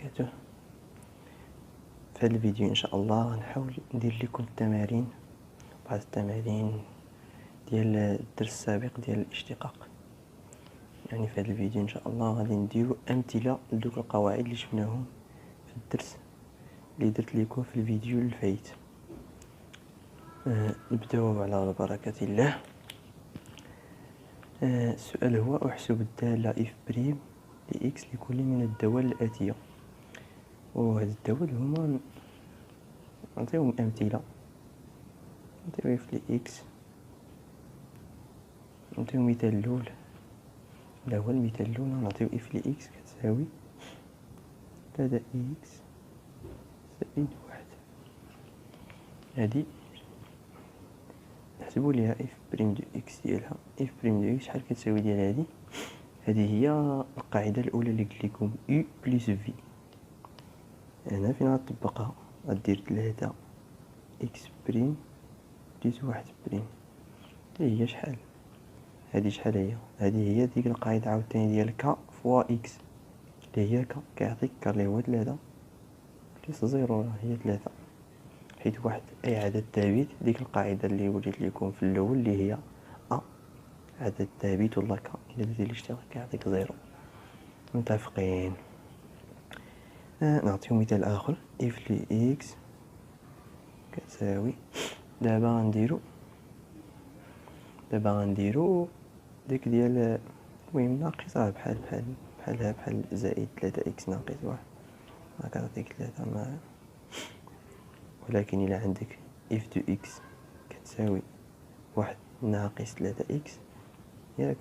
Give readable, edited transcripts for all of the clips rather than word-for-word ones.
وبركاته. في هذا الفيديو ان شاء الله غنحاول ندير لكم التمارين، بعض التمارين ديال الدرس السابق ديال الاشتقاق. يعني في هذا الفيديو ان شاء الله غادي نديروا امثله لدوك القواعد اللي شفناهم في الدرس اللي درت لكم في الفيديو الفايت. نبداو على بركه الله. السؤال هو: احسب الداله اف بريم لاكس لكل من الدوال الاتيه. وهاد الدوال هما نعطيهم امثله، نعطيو اف لاكس، نعطيو مثال الاول. هذا هو المثال الاول، نعطيو اف لاكس كتساوي 3 اكس زائد 1. هادي نحسبوا ليها اف بريم دو اكس ديالها. اف بريم دو اكس شحال كتساوي ديال هذه هي القاعده الاولى اللي قلت لكم يو بلس في. هنا فين غتطبقها؟ غدير 3 اكس بريم بلس 1 بريم اللي هي شحال؟ هذه شحال هي؟ هذه هي ديك القاعده عاوتاني ديال ك فوا اكس اللي هي ك كيعطيك ك اللي هو 3 بلس 0 راه هي 3، حيت واحد اي عدد ثابت. ديك القاعده اللي وريت لكم في الاول اللي هي ا عدد ثابت ولا ك الا درتي الاشتراك كيعطيك 0. متفقين؟ نعطيو مثال اخر. اف لي اكس كتساوي، دابا غنديرو ديك ديال المهم ناقصه بحال زائد 3 اكس ناقص 1 كتعطيك 3 مع. ولكن الى عندك اف دو اكس كتساوي 1 ناقص 3 اكس، ياك؟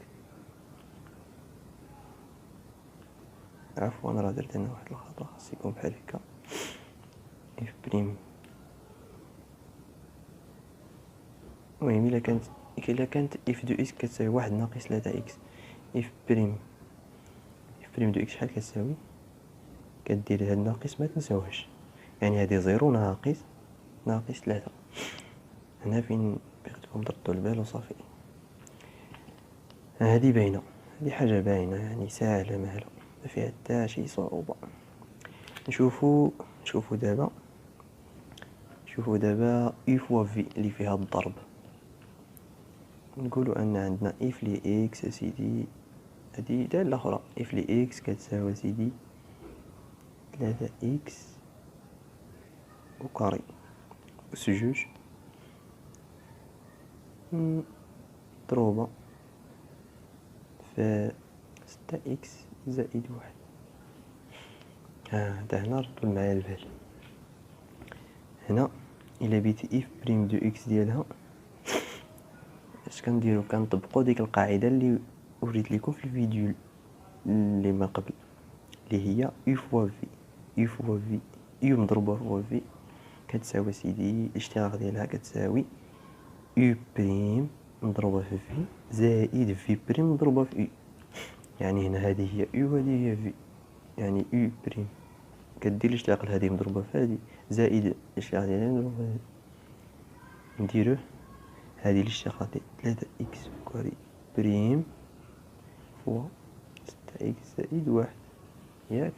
عفوا راه درت انا واحد الخطا، خاص يكون بحال هكا. اف بريم، المهم الا كانت اف دو اكس كتساوي 1 ناقص 3 اكس، اف بريم دو اكس شحال كتساوي؟ كدير هاد الناقص ما تنساوهاش، يعني هادي 0 ناقص 3. هنا فين بغيتكم تردوا البال وصافي. هادي باينه، هادي حاجه باينه يعني ساهله ماهله، ما فيها حتى شي صعوبه. نشوفوا دابا اي فوا في اللي فيها الضرب. نقولوا ان عندنا اف لي اكس سيدي، هادي داله اخرى. اف لي اكس كتساوي سيدي 3 اكس وكاري أس جوج مضروبة في 6 اكس زائد 1. حتى هنا ردوا معايا البال. هنا إلا بيتي اف بريم دو اكس ديالها اش كنديرو؟ كنطبقو ديك القاعدة اللي وريت لكم في الفيديو اللي ما قبل، اللي هي يو فوا في. يو مضروبة فوا في كتساوي سيدي الاشتراك ديالها كتساوي يو بريم مضروبة في في زائد في بريم مضروبة في يو. يعني هنا هذه هي يو وهذه هي في، يعني يو بريم كدير الاشتراك لهذه مضروبة في هذه زائد الاشتراك ديالها مضروبة في هذه. نديروه هذه الاشتراك ديال 3 اكس كاري بريم فوا 6 اكس زائد 1، ياك؟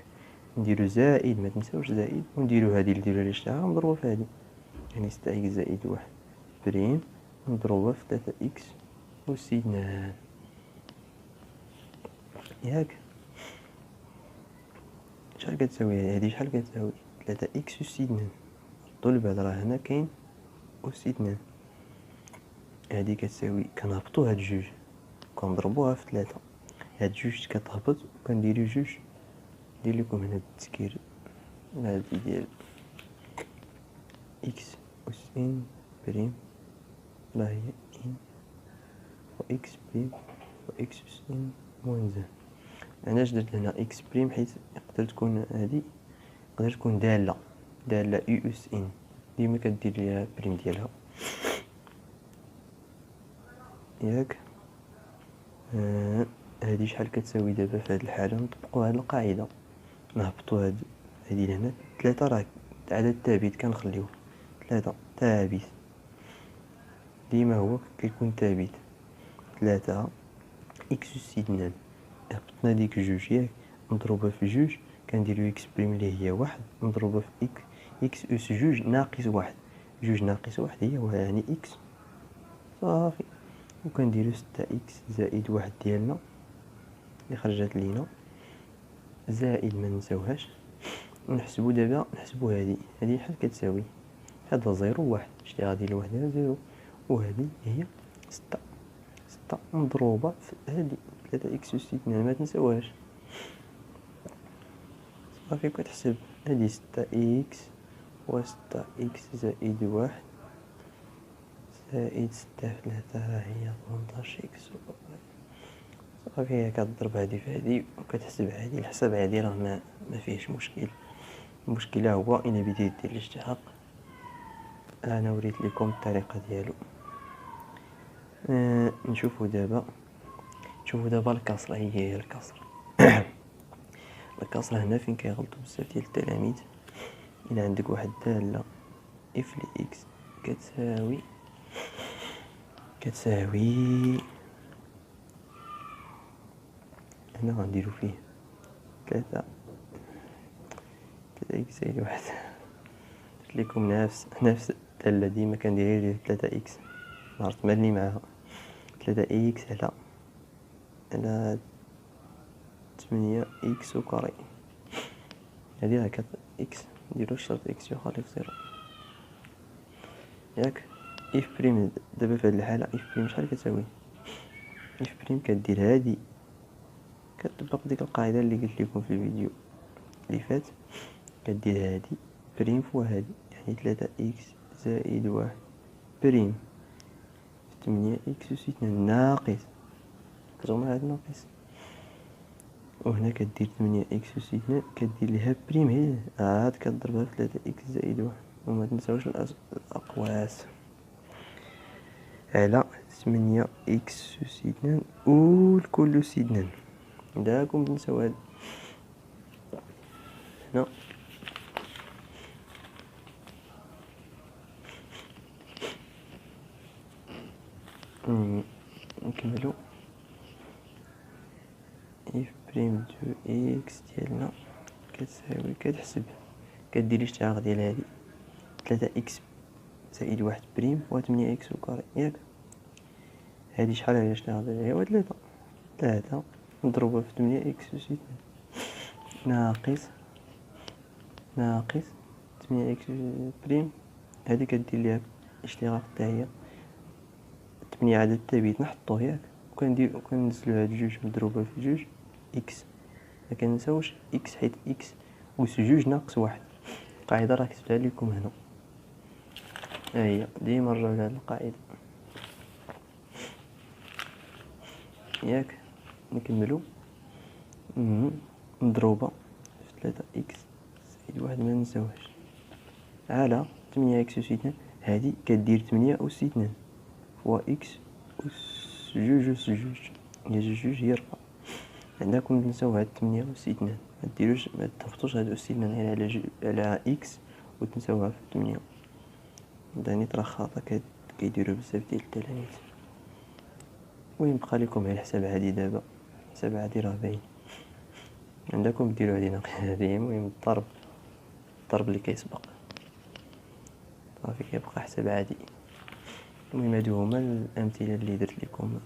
نديرو زائد، ما تنساوش زائد، ونديرو هذه اللي نديرو الاشتراك مضروبة في هذه، يعني 6 اكس زائد 1 بريم مضروبة في 3 اكس أس 2، ياك؟ شحال كتساوي هادي؟ شحال كتساوي 3 اكس أس 2. ردوا البال، راه هنا كاين أس 2. هادي كتساوي، كنهبطو هاد جوج كنضربوها في 3، هاد جوج كتهبط وكنديرو جوج. ندير لكم هنا التذكير هادي ديال اكس أس ان بريم، راه هي ان و اكس بريم و اكس أس ان موان زان. علاش درت هنا اكس بريم؟ حيت يقدر تكون هادي تقدر تكون داله يو اس ان، ديما كدير ليها بريم ديالها، ياك؟ هادي شحال كتساوي دابا في هاد الحاله؟ نطبقو هاد القاعده، نهبطو هادي لهنا. 3 راه عدد ثابت كنخليوه 3 ثابت، ديما هو كيكون ثابت. 3 اكس أس 2 هبطنا ديك جوج، ياك؟ مضروبة في جوج كنديرو إكس بريم اللي هي واحد مضروبة في إكس أس جوج ناقص واحد. جوج ناقص واحد هي هو يعني إكس صافي. وكنديرو 6 إكس زائد واحد ديالنا اللي خرجت لينا زائد منساوهاش. ونحسبو دابا هادي شحال كتساوي. هذا زيرو واحد، شتي غادي لوحدها زيرو، وهذه هي 6 مضروبة في هذه 3 إكس أس 2 ما تنساوهاش صافي. كتحسب هذه 6 إكس و 6 إكس زائد واحد زائد 6 في 3 هي 18 إكس صافي. هي كتضرب هذه في هذه وكتحسب هذه. الحساب هذه راه ما فيهش مشكل. المشكلة هو إلا بديت دير الاشتقاق. أنا وريت لكم الطريقة ديالو. نشوفو دابا الكسرة. هي الكسرة. الكسرة هنا فين كيغلطو بزاف ديال التلاميذ. إلا عندك واحد الدالة إف لإكس كتساوي هنا غنديرو فيه 3 إكس زائد واحد. درت لكم نفس الدالة ديما كندير ليه 3 إكس معرفت مالني معاها 3 إكس على 8 إكس وكاري. هادي راه إكس نديرو شرط إكس يخالف زيرو ياك. إف بريم دابا في هاد الحالة إف بريم شحال كتساوي؟ إف بريم كدير هادي كتطبق ديك القاعدة اللي قلت لكم في الفيديو اللي فات. كدير هادي بريم فوا هادي يعني 3 إكس زائد واحد بريم في 8 إكس أس 2 ناقص كتغمر هاد ناقص. وهنا كدير 8 إكس أس 2 كدير ليها بريم هي عاد كتضربها في 3 إكس زائد واحد. وما تنساوش الأقواس على 8 إكس أس 2 والكل أس 2. داكم تنساو هاد هنا. نكملو إف بريم دو إكس ديالنا كتساوي كتحسب كدير الاشتقاق ديال هادي 3 إكس زائد واحد بريم و 8 إكس وكاري ياك. هادي شحال هي الاشتقاق ديالها؟ هو 3 مضروبة في 8 إكس أس 2 ناقص 8 إكس بريم. هادي كدير ليها الاشتقاق حتى هي 8 عدد تابيت نحطوه ياك. وكنزلو هاد جوج مضروبة في جوج إكس. ما كنساوش إكس حيت إكس أس جوج ناقص واحد. القاعدة راه كتبتها لكم هنا ها هي. ديما نرجعو لهاد القاعدة ياك. نكملو مضروبة في 3 إكس زائد واحد ما ننساوهاش على 8 إكس أس 2. هادي كدير 8 أس 2 فوا إكس أس جوج أس جوج هي جوج هي 4. عندكم تنساو هاد 8 أس 2 مديروش ما تهبطوش هاد أس 2 غير على إكس وتنساوها في 8. داني راه خاطئ كيديرو بزاف ديال التلاميذ. المهم بقى لكم غير الحساب عادي. دابا الحساب عادي راه باين عندكم ديروا هادي ناقص هادي. المهم الضرب اللي كيسبق صافي كيبقى حساب عادي. المهم هادو هما الامثله اللي درت لكم.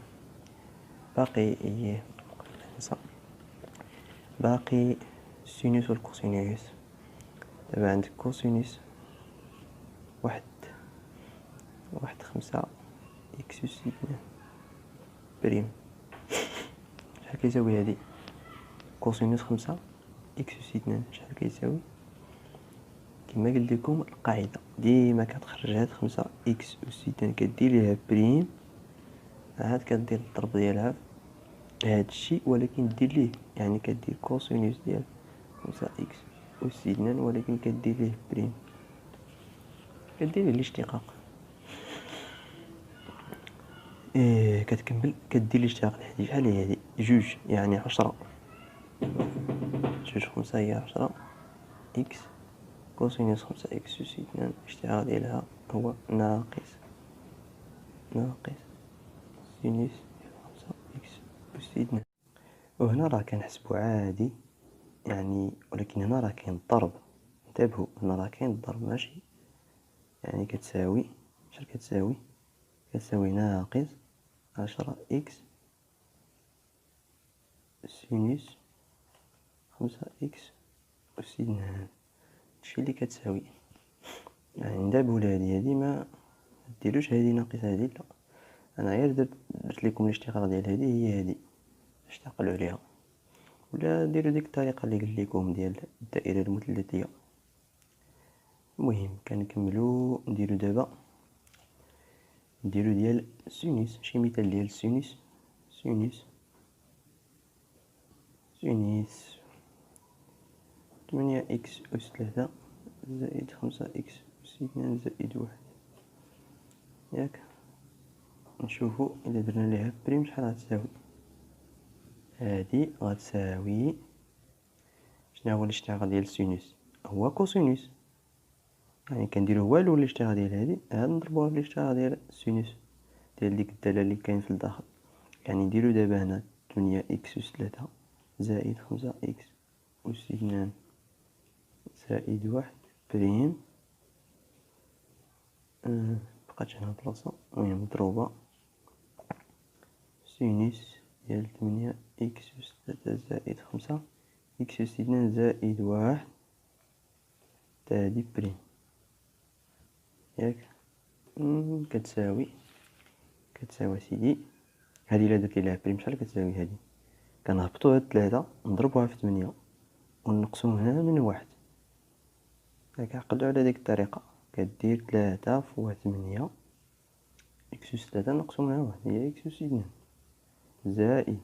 باقي السينوس والكوسينوس. دابا عندك كوسينوس واحد 5 إكس أس 2 بريم شحال كيساوي هادي؟ كوسينوس 5 إكس أس 2 شحال كيساوي؟ كما قلت لكم القاعدة ديما كتخرج هاد 5 إكس أس 2 كدير ليها بريم عاد كدير الضرب ديالها هاد الشيء ولكن دير ليه يعني كدير كوسينوس ديال 5 إكس أس 2 ولكن كدير ليه بريم كدير ليه الاشتقاق. كتكمل كدير الاشتقاق هادي شحال هي هادي؟ جوج يعني 10 جوج 5 هي 10 إكس كوسينوس 5 إكس أس 2 الاشتقاق ديالها هو ناقص سينوس 5 إكس أس 2. وهنا راه كنحسبو عادي يعني ولكن هنا راه كاين الضرب، انتبهوا هنا راه كاين الضرب ماشي، يعني كتساوي شحال كتساوي؟ كتساوي ناقص 10 إكس سينوس 5 إكس أس 2. هادشي اللي كتساوي. يعني انتبهوا لهادي ما ديروش هادي ناقص هادي، لا، انا غير درت لكم الاشتقاق ديال هادي هي هادي باش تعقلوا عليها، ولا ديروا ديك الطريقه اللي قلت لكم ديال الدائره المثلثيه. المهم كنكملوا نديروا دابا ديال سينوس، شي مثال ديال سينوس. سينوس 8 إكس أس 3 زائد 5 إكس أس 2 زائد 1. ياك نشوفو إلا درنا ليها بريم شحال غتساوي. هادي غتساوي، شنو هو الاشتقاق ديال السينوس؟ هو كوسينوس، يعني كنديرو هو الأول الاشتقاق ديال هادي عاد نضربوها في الاشتقاق ديال السينوس ديال ديك الدالة اللي كاين في الداخل. يعني نديرو دابا هنا 8 إكس أس 3 زائد 5 إكس أس 2 زائد 1 بريم بقات هنا بلاصة، المهم مضروبة سينوس ديال 8 إكس أس 3 زائد 5 إكس أس 2 زائد 1 تا هادي بريم. ياك كتساوي سيدي هادي إلا درتي ليها بريم شحال كتساوي؟ هادي كنهبطو هاد 3 نضربوها في 8 ونقسم هنا من 1. ياك عقلوا على ديك الطريقة، كدير 3 فوا 8 إكس أس 3 نقسمها 1 هي إكس أس 2 زائد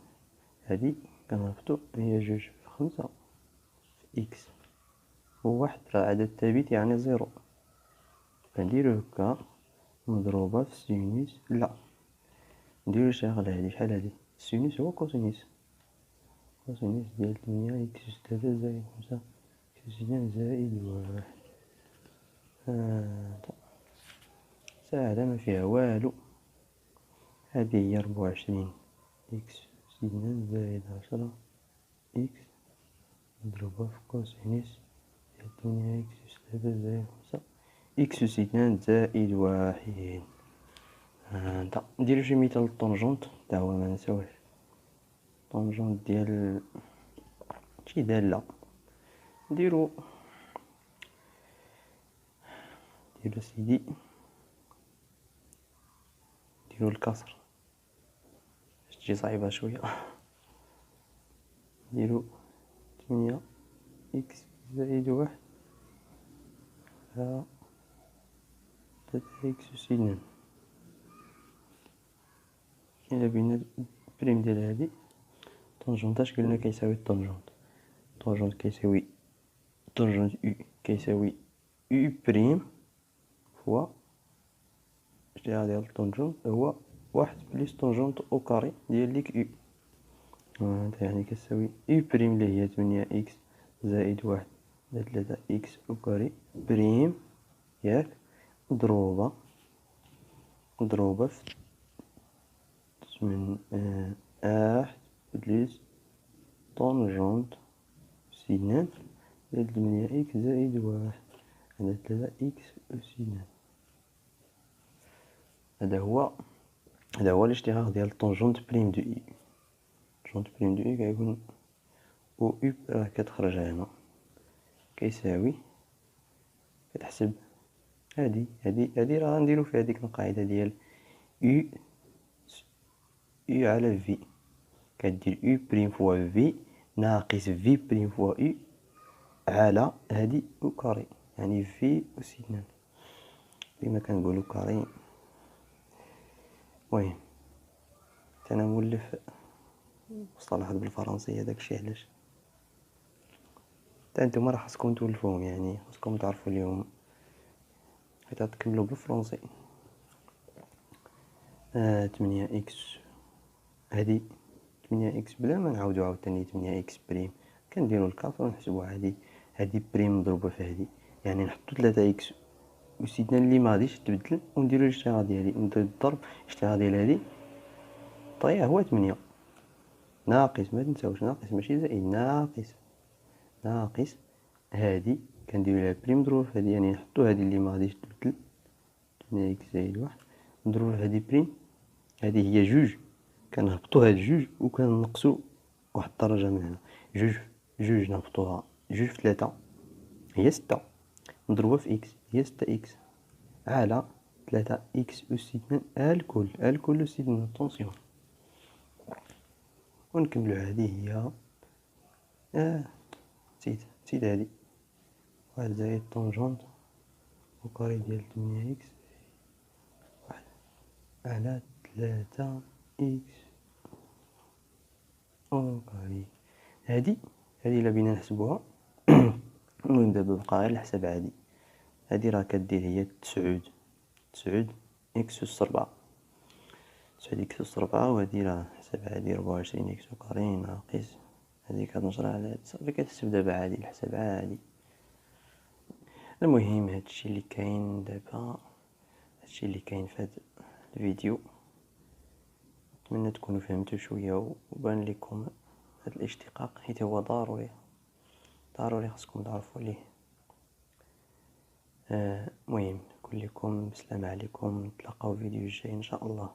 هادي كنهبطو هي 2 في 5 في إكس و1 راه عدد ثابت يعني 0، كنديرو هكا مضروبة في سينوس، لا نديرو شغل هادي شحال هادي؟ السينوس هو كوسينوس ديال 8 إكس أس 3 زائد 5 إكس أس 2 زائد 1. هادا ساهلة ما فيها والو. هادي هي 24 إكس أس 2 زائد 10 إكس مضروبة في كوسينوس ديال 8 إكس أس 3 زائد 5 إكس أس 2 زائد 1. هادا نديرو شي مثال الطونجونت تا هو منساوهش. طونجونت ديال شي دالة، نديرو سيدي نديرو الكسر باش تجي صعيبة شوية. نديرو 8 إكس زائد 1 على 3 إكس أس 2. إلا بينا البريم ديال هادي طونجونت اش قلنا كيساوي الطونجونت كيساوي طونجونت أو كيساوي أو بريم فوا الاشتقاق ديال الطونجونت هو 1 بليس طونجونت أو كاري ديال ديك أو. هذا يعني كتساوي أو بريم اللي هي 8 إكس زائد 1 على 3 إكس أو كاري بريم، ياك مضروبة في 8 بليس طونجونت أس 2 زائد 8 إكس زائد 1 على 3 إكس أس 2. هذا هو الاشتقاق ديال طونجونت بريم دو إي. طونجونت بريم دو إي كيكون و أو راه كتخرج هنا كيساوي، كتحسب هادي راه غنديرو فيها ديك القاعدة ديال أو على في، كدير أو بريم فوا في ناقص في بريم فوا أو على هادي أو كاري، يعني في أس 2 كيما كنقولو كاري. المهم أنا مولف مصطلحات بالفرنسية داكشي علاش حتى نتوما راه خاصكم تولفوهم، يعني خاصكم تعرفوا اليوم حتى تكملوا بالفرنسي. 8 إكس هادي 8 إكس بلا ما نعاودو عاوتاني 8 إكس بريم كنديرو الكاسر ونحسبو هادي بريم مضروبة في هادي، يعني نحطو 3 إكس أس 2 اللي مغاديش تبدل ونديرو الاشتقاق ديالي ندير الضرب الاشتقاق ديال هادي طيب هو 8 ناقص، ما تنساوش ناقص ماشي زائد، ناقص ناقص هادي كنديرو لها بريم مضروبة في هادي، يعني نحطو هادي اللي مغاديش تبدل 2 إكس زائد 1 نضربو في هادي بريم، هادي هي جوج، كنهبطو هاد جوج و كنقصو واحد الدرجة من هنا، جوج نهبطوها جوج في 3 هي 6 نضربوها في إكس هي 6 إكس على 3 إكس أس 2 الكل أس 2 طونسيون. و نكملو هادي هي نسيت هادي واحد زائد طونجونت و كاري ديال 8 إكس واحد على 3 إكس أو كاري. هادي إلا بينا نحسبوها المهم دابا بقى غير الحساب عادي، هادي راه كدير هي 9 إكس أس 4 9 إكس أس 4 و هادي راه حساب عادي 24 إكس أو كاري ناقص هادي كتنشر على هاد صافي كتحسب دابا عادي الحساب عادي. المهم هادشي اللي كاين دابا، هادشي اللي كاين في هاد الفيديو، نتمنى تكونوا فهمتوا شويه وبان لكم هاد الاشتقاق حيت هو ضروري خاصكم تعرفوا ليه. المهم نقول لكم بسلام عليكم، نتلاقاو في فيديو جاي ان شاء الله.